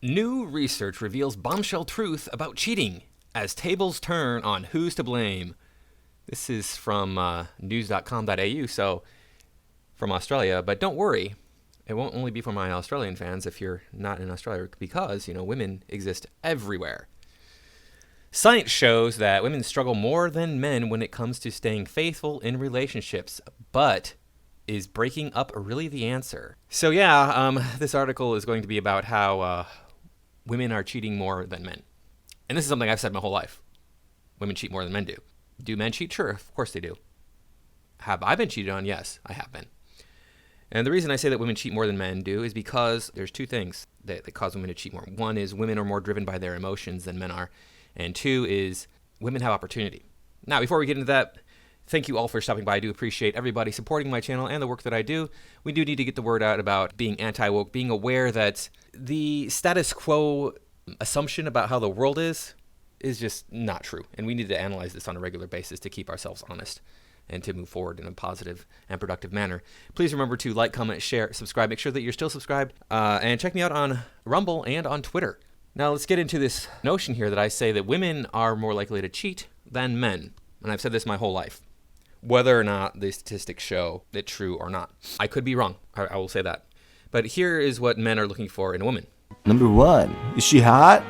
New research reveals bombshell truth about cheating as tables turn on who's to blame. This is from news.com.au, so from Australia. But don't worry, it won't only be for my Australian fans if you're not in Australia, because, women exist everywhere. Science shows that women struggle more than men when it comes to staying faithful in relationships, but is breaking up really the answer? So this article is going to be about how women are cheating more than men. And this is something I've said my whole life. Women cheat more than men do. Do men cheat? Sure, of course they do. Have I been cheated on? Yes, I have been. And the reason I say that women cheat more than men do is because there's two things that cause women to cheat more. One is women are more driven by their emotions than men are. And two is women have opportunity. Now, before we get into that, thank you all for stopping by. I do appreciate everybody supporting my channel and the work that I do. We do need to get the word out about being anti-woke, being aware that the status quo assumption about how the world is just not true. And we need to analyze this on a regular basis to keep ourselves honest and to move forward in a positive and productive manner. Please remember to like, comment, share, subscribe. Make sure that you're still subscribed. And check me out on Rumble and on Twitter. Now let's get into this notion here that I say that women are more likely to cheat than men. And I've said this my whole life, whether or not the statistics show it true or not. I could be wrong. I will say that. But here is what men are looking for in a woman. Number 1, is she hot?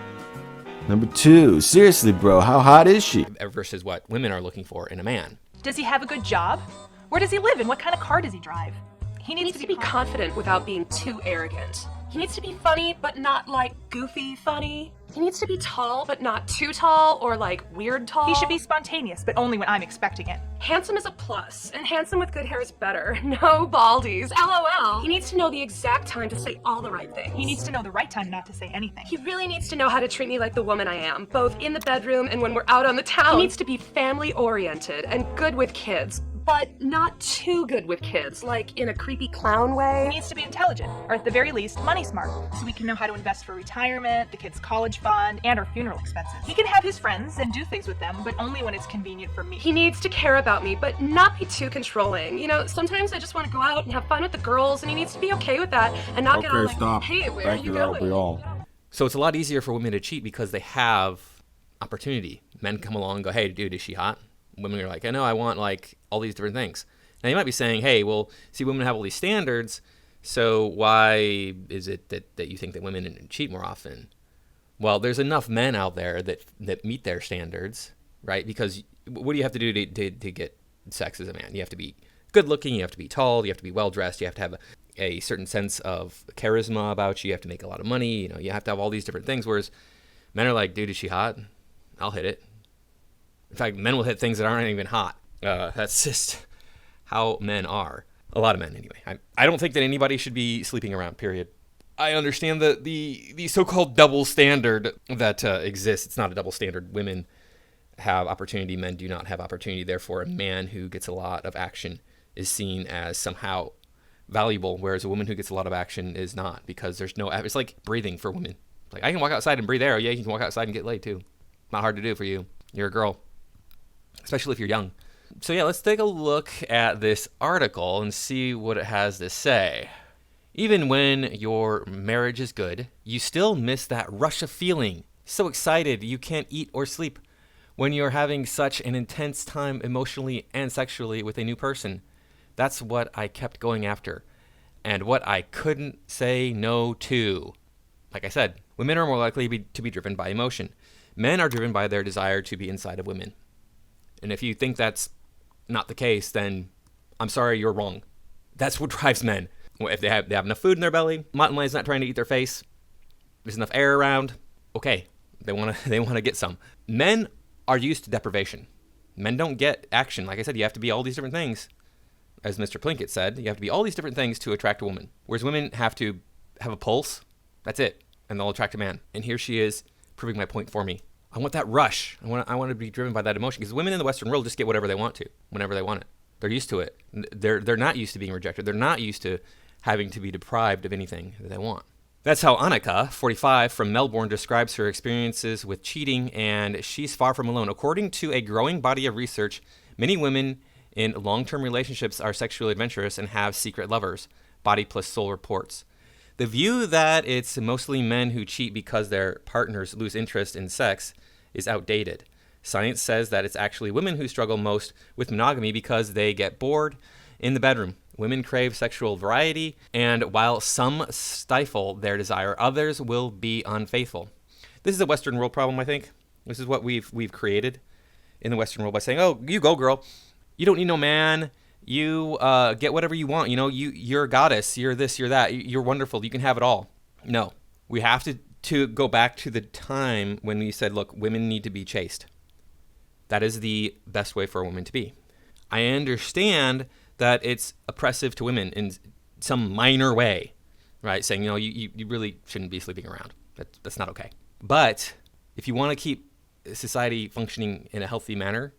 Number 2, seriously, bro, how hot is she? Versus what women are looking for in a man. Does he have a good job? Where does he live and what kind of car does he drive? He needs to be confident without being too arrogant. He needs to be funny, but not like goofy funny. He needs to be tall, but not too tall or like weird tall. He should be spontaneous, but only when I'm expecting it. Handsome is a plus, and handsome with good hair is better. No baldies, LOL. He needs to know the exact time to say all the right things. He needs to know the right time not to say anything. He really needs to know how to treat me like the woman I am, both in the bedroom and when we're out on the town. He needs to be family-oriented and good with kids, but not too good with kids, like in a creepy clown way. He needs to be intelligent, or at the very least, money smart, so we can know how to invest for retirement, the kids' college fund, and our funeral expenses. He can have his friends and do things with them, but only when it's convenient for me. He needs to care about me, but not be too controlling. Sometimes I just want to go out and have fun with the girls, and he needs to be okay with that and not get all like, hey, where are you going? So it's a lot easier for women to cheat because they have opportunity. Men come along and go, hey, dude, is she hot? Women are like, I know, I want like all these different things. Now you might be saying, hey, well, see, women have all these standards, so why is it that you think that women cheat more often? Well, there's enough men out there that meet their standards, right? Because what do you have to do to get sex as a man? You have to be good looking, you have to be tall, you have to be well dressed, you have to have a certain sense of charisma about you, you have to make a lot of money, you have to have all these different things, whereas men are like, dude, is she hot? I'll hit it. In fact, men will hit things that aren't even hot. That's just how men are. A lot of men, anyway. I don't think that anybody should be sleeping around, period. I understand the so-called double standard that exists. It's not a double standard. Women have opportunity, men do not have opportunity. Therefore, a man who gets a lot of action is seen as somehow valuable, whereas a woman who gets a lot of action is not, because there's no... It's like breathing for women. Like, I can walk outside and breathe air. Yeah, you can walk outside and get laid, too. Not hard to do for you. You're a girl. Especially if you're young. So let's take a look at this article and see what it has to say. Even when your marriage is good, you still miss that rush of feeling. So excited you can't eat or sleep when you're having such an intense time emotionally and sexually with a new person. That's what I kept going after, and what I couldn't say no to. Like I said, women are more likely to be driven by emotion. Men are driven by their desire to be inside of women. And if you think that's not the case, then I'm sorry, you're wrong. That's what drives men. If they have enough food in their belly, mountain lion's not trying to eat their face, there's enough air around, okay, they want to get some. Men are used to deprivation. Men don't get action. Like I said, you have to be all these different things. As Mr. Plinkett said, you have to be all these different things to attract a woman. Whereas women have to have a pulse. That's it. And they'll attract a man. And here she is proving my point for me. I want that rush. I want to be driven by that emotion, because women in the Western world just get whatever they want to, whenever they want it. They're used to it. They're not used to being rejected. They're not used to having to be deprived of anything that they want. That's how Annika, 45, from Melbourne, describes her experiences with cheating, and she's far from alone. According to a growing body of research, many women in long-term relationships are sexually adventurous and have secret lovers, Body Plus Soul reports. The view that it's mostly men who cheat because their partners lose interest in sex is outdated. Science says that it's actually women who struggle most with monogamy because they get bored in the bedroom. Women crave sexual variety, and while some stifle their desire, others will be unfaithful. This is a Western world problem, I think. This is what we've created in the Western world by saying, "Oh, you go, girl. You don't need no man. You get whatever you want. You're a goddess. You're this. You're that. You're wonderful. You can have it all." No, we have to go back to the time when we said, "Look, women need to be chaste." That is the best way for a woman to be. I understand that it's oppressive to women in some minor way, right? Saying, you really shouldn't be sleeping around. That's not okay. But if you want to keep society functioning in a healthy manner,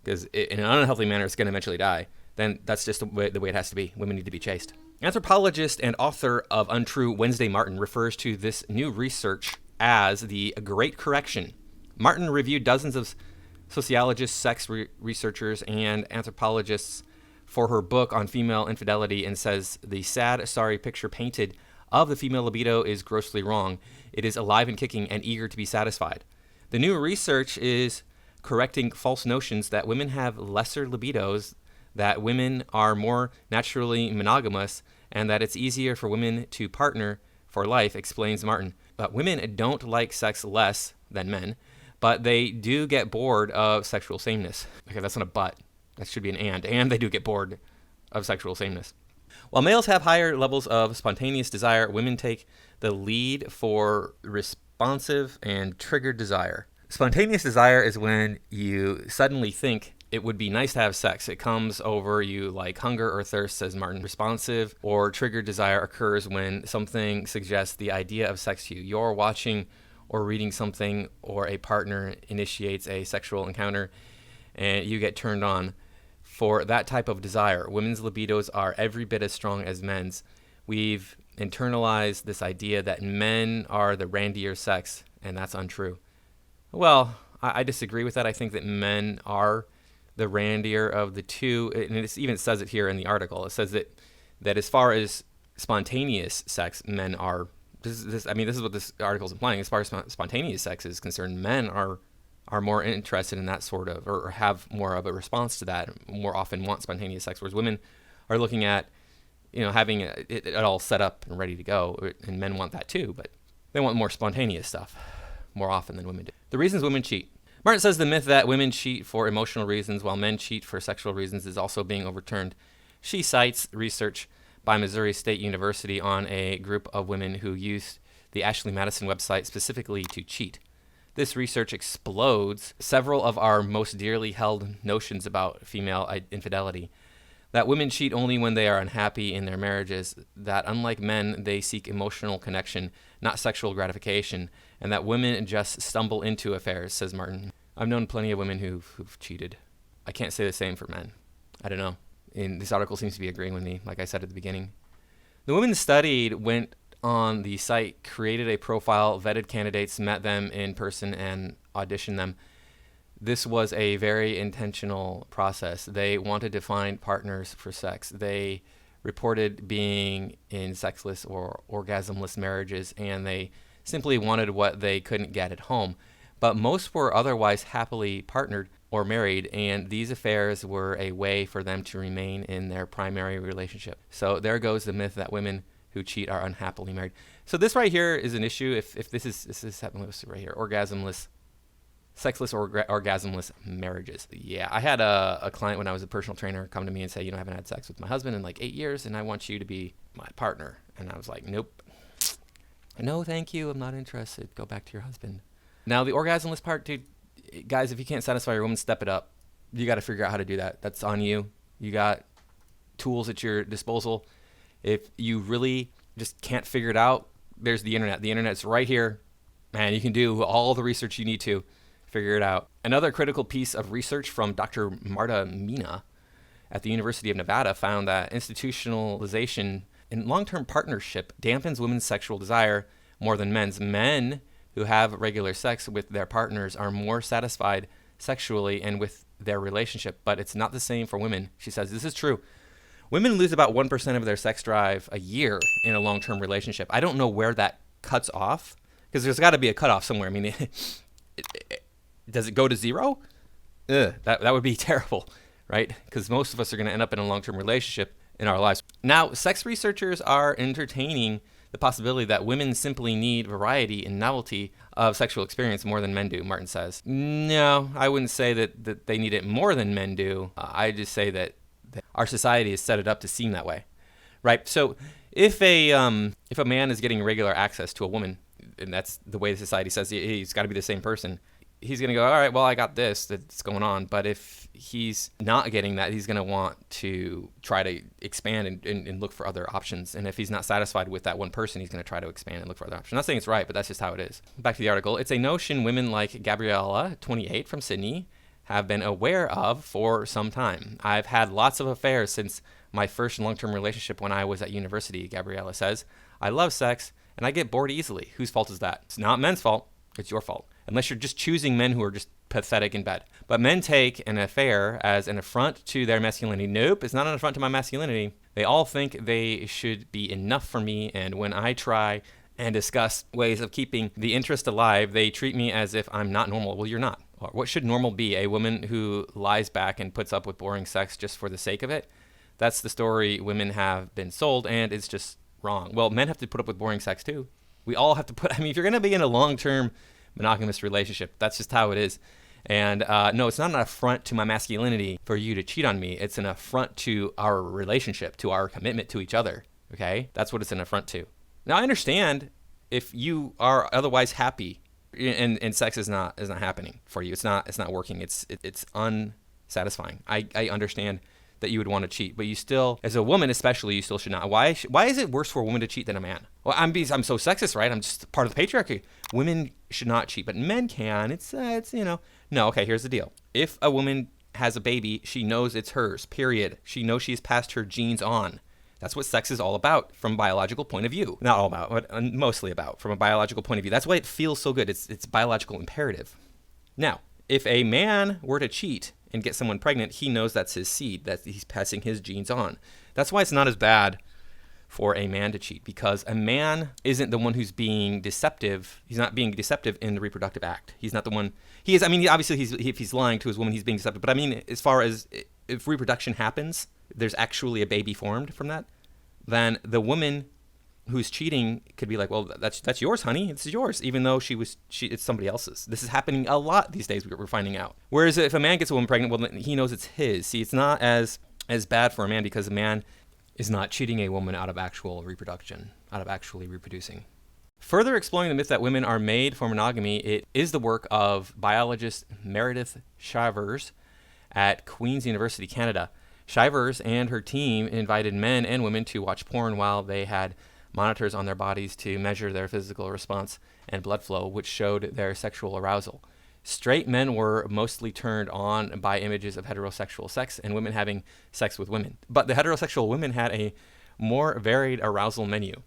because in an unhealthy manner it's going to eventually die, then that's just the way it has to be. Women need to be chaste. Anthropologist and author of Untrue, Wednesday Martin, refers to this new research as the Great Correction. Martin reviewed dozens of sociologists, sex researchers, and anthropologists for her book on female infidelity, and says the sad, sorry picture painted of the female libido is grossly wrong. It is alive and kicking and eager to be satisfied. The new research is correcting false notions that women have lesser libidos, that women are more naturally monogamous, and that it's easier for women to partner for life, explains Martin. But women don't like sex less than men, but they do get bored of sexual sameness. Okay, that's not a but. That should be an and. And they do get bored of sexual sameness. While males have higher levels of spontaneous desire, women take the lead for responsive and triggered desire. Spontaneous desire is when you suddenly think it would be nice to have sex. It comes over you like hunger or thirst, says Martin. Responsive or triggered desire occurs when something suggests the idea of sex to you. You're watching or reading something, or a partner initiates a sexual encounter, and you get turned on. For that type of desire, women's libidos are every bit as strong as men's. We've internalized this idea that men are the randier sex, and that's untrue. Well, I disagree with that. I think that men are the randier of the two, and it even says it here in the article. It says that as far as spontaneous sex, men are. This is what this article is implying. As far as spontaneous sex is concerned, men are more interested in that sort of, or have more of a response to that, more often want spontaneous sex, whereas women are looking at, having it all set up and ready to go, and men want that too, but they want more spontaneous stuff more often than women do. The reasons women cheat. Martin says the myth that women cheat for emotional reasons while men cheat for sexual reasons is also being overturned. She cites research by Missouri State University on a group of women who used the Ashley Madison website specifically to cheat. This research explodes several of our most dearly held notions about female infidelity. That women cheat only when they are unhappy in their marriages, that unlike men, they seek emotional connection, not sexual gratification, and that women just stumble into affairs, says Martin. I've known plenty of women who've cheated. I can't say the same for men. I don't know. And this article seems to be agreeing with me, like I said at the beginning. The women studied went on the site, created a profile, vetted candidates, met them in person, and auditioned them. This was a very intentional process. They wanted to find partners for sex. They reported being in sexless or orgasmless marriages, and they simply wanted what they couldn't get at home. But most were otherwise happily partnered or married, and these affairs were a way for them to remain in their primary relationship. So there goes the myth that women who cheat are unhappily married. So this right here is an issue. If this is happening right here, sexless or orgasmless marriages. Yeah, I had a client when I was a personal trainer come to me and say, I haven't had sex with my husband in like 8 years, and I want you to be my partner. And I was like, nope. No, thank you. I'm not interested. Go back to your husband. Now the orgasmless part, dude. Guys, if you can't satisfy your woman, step it up. You got to figure out how to do that. That's on you. You got tools at your disposal. If you really just can't figure it out, there's the internet. The internet's right here. Man, you can do all the research you need to figure it out. Another critical piece of research from Dr. Marta Mina at the University of Nevada found that institutionalization in long-term partnership dampens women's sexual desire more than men's. Men who have regular sex with their partners are more satisfied sexually and with their relationship, but it's not the same for women. She says, this is true. Women lose about 1% of their sex drive a year in a long-term relationship. I don't know where that cuts off, because there's got to be a cutoff somewhere. I mean, does it go to zero? That would be terrible, right? Because most of us are going to end up in a long-term relationship in our lives. Now, sex researchers are entertaining the possibility that women simply need variety and novelty of sexual experience more than men do, Martin says. No, I wouldn't say that they need it more than men do. I just say that our society has set it up to seem that way, right? So if a man is getting regular access to a woman, and that's the way the society says he's got to be the same person, he's going to go, all right, well, I got this that's going on. But if he's not getting that, he's going to want to try to expand and look for other options. And if he's not satisfied with that one person, he's going to try to expand and look for other options. I'm not saying it's right, but that's just how it is. Back to the article. It's a notion women like Gabriella, 28, from Sydney, have been aware of for some time. I've had lots of affairs since my first long-term relationship when I was at university, Gabriella says. I love sex, and I get bored easily. Whose fault is that? It's not men's fault. It's your fault. Unless you're just choosing men who are just pathetic in bed. But men take an affair as an affront to their masculinity. Nope, it's not an affront to my masculinity. They all think they should be enough for me, and when I try and discuss ways of keeping the interest alive, they treat me as if I'm not normal. Well, you're not. What should normal be? A woman who lies back and puts up with boring sex just for the sake of it? That's the story women have been sold, and it's just wrong. Well, men have to put up with boring sex too. We all have to if you're going to be in a long-term monogamous relationship, that's just how it is. And no, it's not an affront to my masculinity for you to cheat on me. It's an affront to our relationship, to our commitment to each other. Okay? That's what it's an affront to. Now, I understand if you are otherwise happy and sex is not happening for you. It's not working. It's unsatisfying. I understand that you would want to cheat, but you still, as a woman especially, you still should not. Why is it worse for a woman to cheat than a man? Well, I'm so sexist, right? I'm just part of the patriarchy. Women should not cheat, but men can. It's no. Okay, here's the deal. If a woman has a baby, she knows it's hers. Period. She knows she's passed her genes on. That's what sex is all about from a biological point of view. Not all about, but mostly about from a biological point of view. That's why it feels so good. It's biological imperative. Now, if a man were to cheat and get someone pregnant, he knows that's his seed, that he's passing his genes on. That's why it's not as bad for a man to cheat, because a man isn't the one who's being deceptive. He's not being deceptive in the reproductive act. He's not the one. He is. Obviously, if he's lying to his woman, he's being deceptive. But as far as if reproduction happens, there's actually a baby formed from that, then the woman who's cheating could be like, well, that's yours, honey. It's yours, even though it's somebody else's. This is happening a lot these days. We're finding out. Whereas if a man gets a woman pregnant, well, then he knows it's his. See, it's not as bad for a man because a man is not cheating a woman out of actual reproduction, out of actually reproducing. Further exploring the myth that women are made for monogamy, it is the work of biologist Meredith Shivers at Queen's University, Canada. Shivers and her team invited men and women to watch porn while they had monitors on their bodies to measure their physical response and blood flow, which showed their sexual arousal. Straight men were mostly turned on by images of heterosexual sex and women having sex with women. But the heterosexual women had a more varied arousal menu.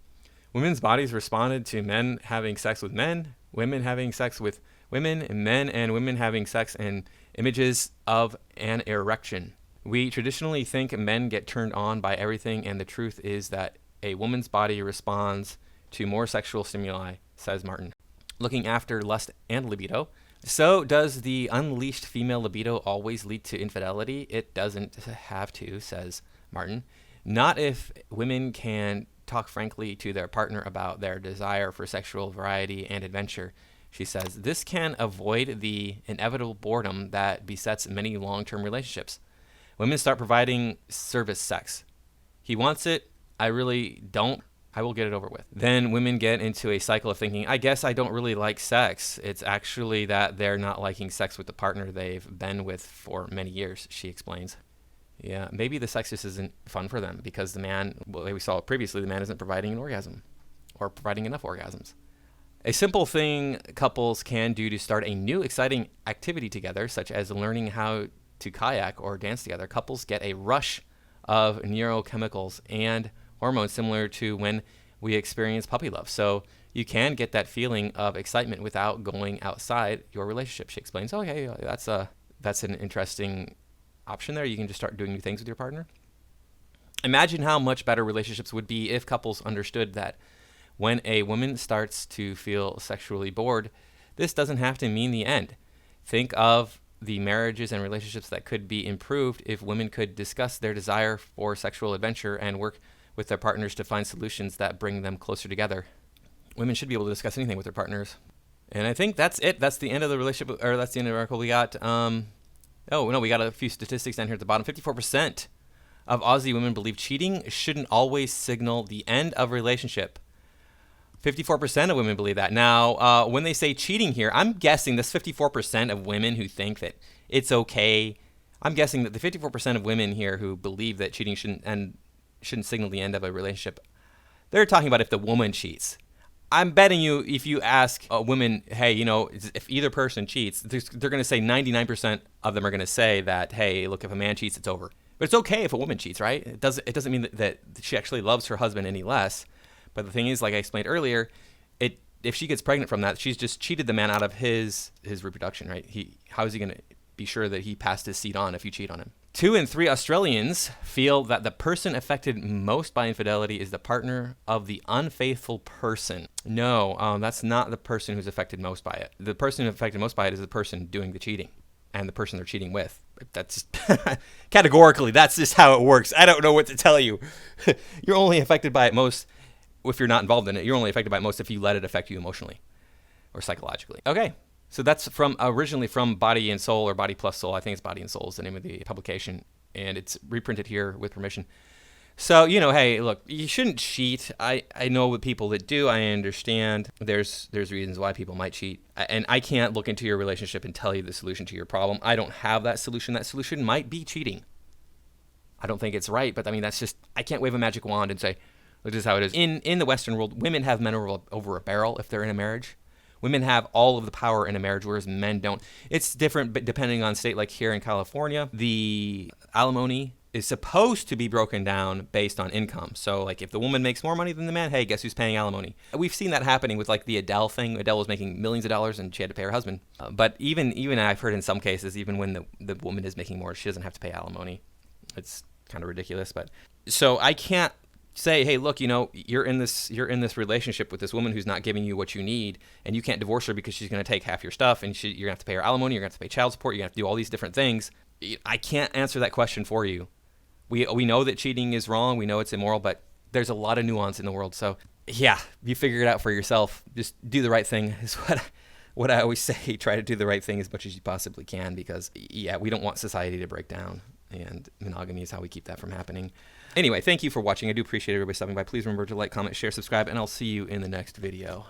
Women's bodies responded to men having sex with men, women having sex with women, and men and women having sex, and images of an erection. We traditionally think men get turned on by everything, and the truth is that a woman's body responds to more sexual stimuli, says Martin. Looking after lust and libido. So does the unleashed female libido always lead to infidelity? It doesn't have to, says Martin. Not if women can talk frankly to their partner about their desire for sexual variety and adventure, she says. This can avoid the inevitable boredom that besets many long-term relationships. Women start providing service sex. He wants it. I really don't. I will get it over with. Then women get into a cycle of thinking, I guess I don't really like sex. It's actually that they're not liking sex with the partner they've been with for many years, she explains. Yeah, maybe the sex just isn't fun for them because the man, well, we saw previously, the man isn't providing an orgasm or providing enough orgasms. A simple thing couples can do to start a new exciting activity together, such as learning how to kayak or dance together. Couples get a rush of neurochemicals and hormones similar to when we experience puppy love. So you can get that feeling of excitement without going outside your relationship, she explains. Okay, that's an interesting option there. You can just start doing new things with your partner. Imagine how much better relationships would be if couples understood that when a woman starts to feel sexually bored, this doesn't have to mean the end. Think of the marriages and relationships that could be improved if women could discuss their desire for sexual adventure and work with their partners to find solutions that bring them closer together. Women should be able to discuss anything with their partners. And I think that's it. That's the end of the relationship, or that's the end of the article. We got, we got a few statistics down here at the bottom. 54% of Aussie women believe cheating shouldn't always signal the end of a relationship. 54% of women believe that. Now, when they say cheating here, I'm guessing this 54% of women who think that it's okay. I'm guessing that the 54% of women here who believe that cheating shouldn't signal the end of a relationship, they're talking about if the woman cheats. I'm betting you if you ask women, hey, if either person cheats, they're going to say 99% of them are going to say that, hey, look, if a man cheats, it's over. But it's okay if a woman cheats, right? It doesn't mean that she actually loves her husband any less. But the thing is, like I explained earlier, if she gets pregnant from that, she's just cheated the man out of his reproduction, right? How is he going to be sure that he passed his seed on if you cheat on him? 2 in 3 Australians feel that the person affected most by infidelity is the partner of the unfaithful person. No, that's not the person who's affected most by it. The person who's affected most by it is the person doing the cheating and the person they're cheating with. That's categorically, that's just how it works. I don't know what to tell you. You're only affected by it most if you're not involved in it. You're only affected by it most if you let it affect you emotionally or psychologically. Okay. So that's originally from Body and Soul, or Body Plus Soul. I think it's Body and Soul is the name of the publication, and it's reprinted here with permission. So, hey, look, you shouldn't cheat. I know with people that do. I understand there's reasons why people might cheat, and I can't look into your relationship and tell you the solution to your problem. I don't have that solution. That solution might be cheating. I don't think it's right, but I mean, that's just, I can't wave a magic wand and say, this is how it is. In the Western world, women have men over a barrel if they're in a marriage. Women have all of the power in a marriage, whereas men don't. It's different, but depending on state, like here in California, the alimony is supposed to be broken down based on income. So, like, if the woman makes more money than the man, hey, guess who's paying alimony? We've seen that happening with, like, the Adele thing. Adele was making millions of dollars, and she had to pay her husband. But even I've heard in some cases, even when the woman is making more, she doesn't have to pay alimony. It's kind of ridiculous. But so I can't say, hey, look, you're in this relationship with this woman who's not giving you what you need, and you can't divorce her because she's going to take half your stuff, and you're going to have to pay her alimony, you're going to have to pay child support, you're going to have to do all these different things. I can't answer that question for you. We know that cheating is wrong, we know it's immoral, but there's a lot of nuance in the world. So yeah, you figure it out for yourself. Just do the right thing is what I always say. Try to do the right thing as much as you possibly can, because yeah, we don't want society to break down, and monogamy is how we keep that from happening. Anyway, thank you for watching. I do appreciate everybody stopping by. Please remember to like, comment, share, subscribe, and I'll see you in the next video.